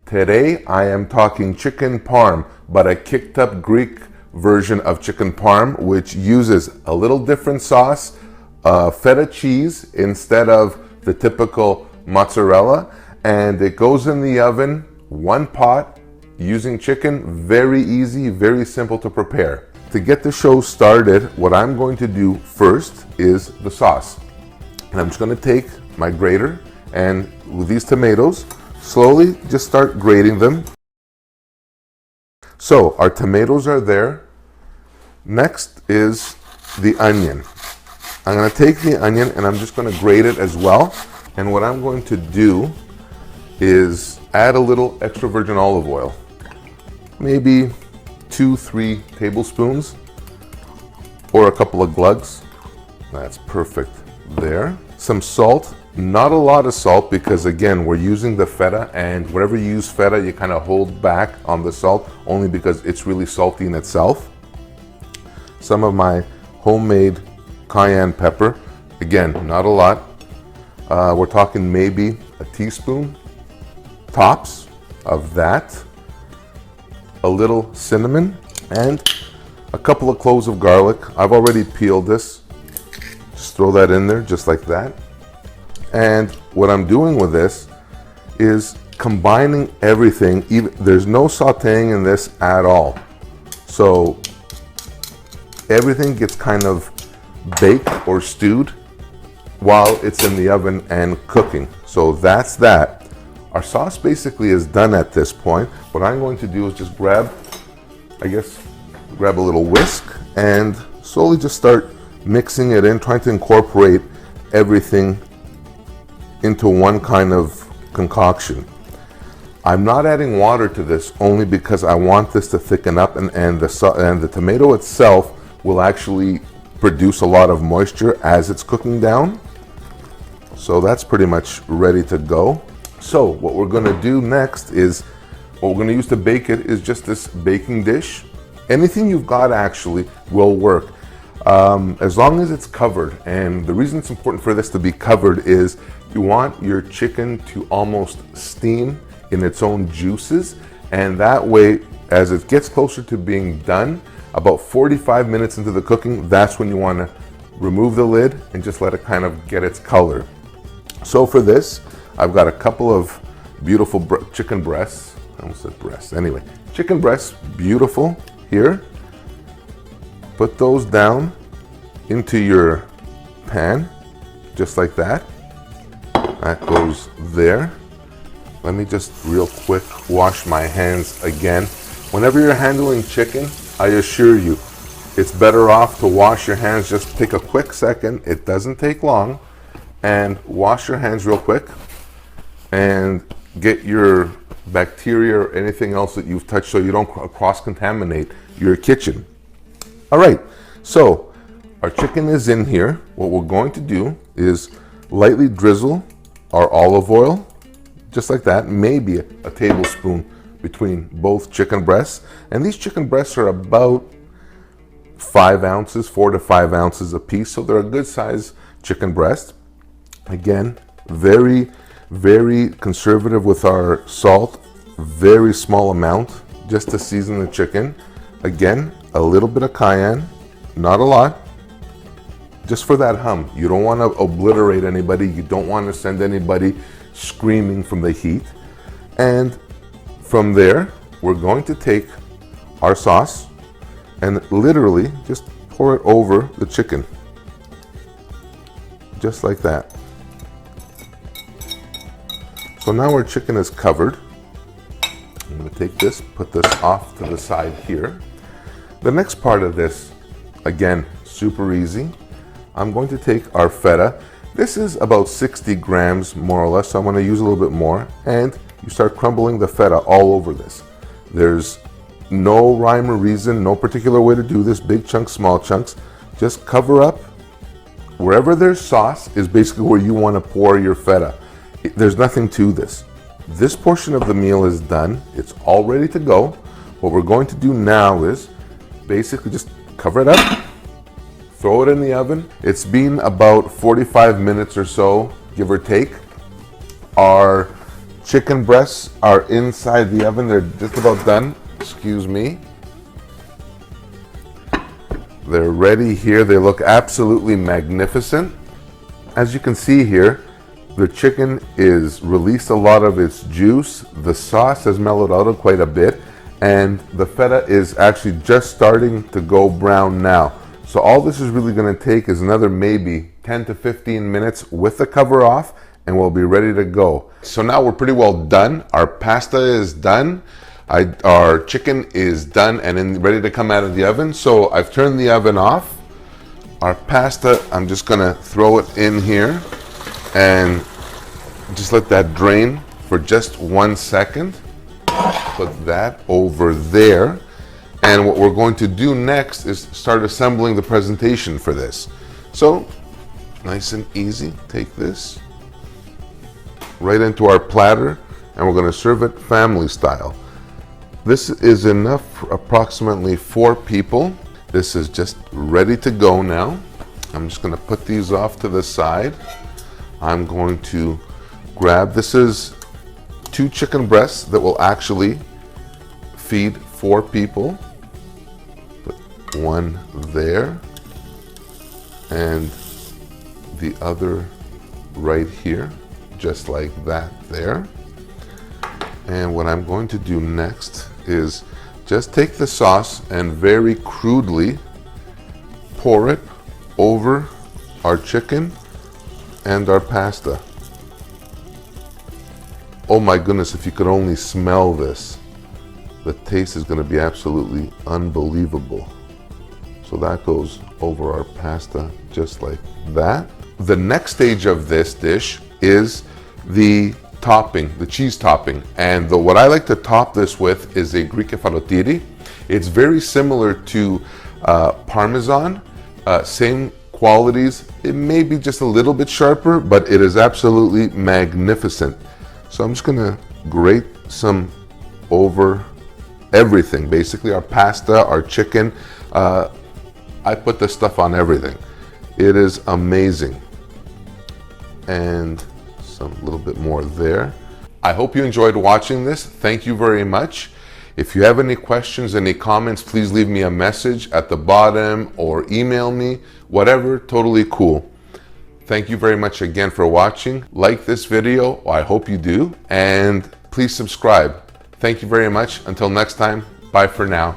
Today I am talking chicken parm, but a kicked up Greek version of chicken parm, which uses a little different sauce, feta cheese instead of the typical mozzarella, and it goes in the oven, one pot, using chicken. Very easy, very simple to prepare. To get the show started, what I'm going to do first is the sauce. And I'm just going to take my grater and with these tomatoes, slowly just start grating them. So our tomatoes are there. Next is the onion. I'm going to take the onion and I'm just going to grate it as well. And what I'm going to do is add a little extra virgin olive oil. Maybe 2-3 tablespoons or a couple of glugs. That's perfect there. Some salt. Not a lot of salt because again we're using the feta, and whenever you use feta you kind of hold back on the salt only because it's really salty in itself. Some of my homemade cayenne pepper, again not a lot. We're talking maybe a teaspoon tops of that. A little cinnamon and a couple of cloves of garlic. I've already peeled this. Just throw that in there just like that. And what I'm doing with this is combining everything. There's no sauteing in this at all. So everything gets kind of baked or stewed while it's in the oven and cooking. So that's that. Our sauce basically is done at this point. What I'm going to do is just grab a little whisk and slowly just start mixing it in, trying to incorporate everything into one kind of concoction. I'm not adding water to this only because I want this to thicken up, and the tomato itself will actually produce a lot of moisture as it's cooking down. So that's pretty much ready to go. So what we're going to do next is, what we're going to use to bake it is just this baking dish. Anything you've got actually will work. As long as it's covered, and the reason it's important for this to be covered is you want your chicken to almost steam in its own juices, and that way as it gets closer to being done, about 45 minutes into the cooking, that's when you want to remove the lid and just let it kind of get its color. So for this, I've got a couple of beautiful chicken breasts. I almost said breasts. Anyway, chicken breasts, beautiful here. Put those down into your pan, just like that. That goes there. Let me just real quick wash my hands again. Whenever you're handling chicken, I assure you, it's better off to wash your hands. Just take a quick second. It doesn't take long. And wash your hands real quick and get your bacteria or anything else that you've touched so you don't cross-contaminate your kitchen. All right, so our chicken is in here. What we're going to do is lightly drizzle our olive oil, just like that, maybe a tablespoon between both chicken breasts. And these chicken breasts are about 5 ounces, 4 to 5 ounces a piece, so they're a good size chicken breast. Again, very, very conservative with our salt, very small amount just to season the chicken. Again, a little bit of cayenne, not a lot, just for that hum. You don't want to obliterate anybody. You don't want to send anybody screaming from the heat. And from there, we're going to take our sauce and literally just pour it over the chicken. Just like that. So now our chicken is covered. I'm going to take this, put this off to the side here. The next part of this, again, super easy. I'm going to take our feta. This is about 60 grams more or less, so I'm going to use a little bit more. And you start crumbling the feta all over this. There's no rhyme or reason, no particular way to do this, big chunks, small chunks. Just cover up. Wherever there's sauce is basically where you want to pour your feta. There's nothing to this. This portion of the meal is done. It's all ready to go. What we're going to do now is basically just cover it up, throw it in the oven. It's been about 45 minutes or so, give or take. Our chicken breasts are inside the oven. They're just about done. Excuse me. They're ready here. They look absolutely magnificent. As you can see here, the chicken is released a lot of its juice. The sauce has mellowed out quite a bit, and the feta is actually just starting to go brown now. So all this is really going to take is another maybe 10 to 15 minutes with the cover off, and we'll be ready to go. So now we're pretty well done. Our pasta is done. Our chicken is done and ready to come out of the oven. So I've turned the oven off. Our pasta, I'm just gonna throw it in here and just let that drain for just 1 second. Put that over there. And what we're going to do next is start assembling the presentation for this. So, nice and easy, take this right into our platter, and we're gonna serve it family style. This is enough for approximately 4 people. This is just ready to go now. I'm just gonna put these off to the side. I'm going to grab, this is 2 chicken breasts that will actually feed 4 people. Put 1 there and the other right here, just like that there. And what I'm going to do next is just take the sauce and very crudely pour it over our chicken and our pasta. Oh my goodness, if you could only smell this. The taste is going to be absolutely unbelievable. So that goes over our pasta just like that. The next stage of this dish is the topping, the cheese topping. And what I like to top this with is a Greek kefalotiri. It's very similar to Parmesan, same qualities. It may be just a little bit sharper, but it is absolutely magnificent. So I'm just gonna grate some over everything, basically our pasta, our chicken. I put this stuff on everything. It is amazing. And some little bit more there. I hope you enjoyed watching this. Thank you very much. If you have any questions, any comments, please leave me a message at the bottom or email me, whatever, totally cool. Thank you very much again for watching. Like this video, I hope you do, and please subscribe. Thank you very much. Until next time, bye for now.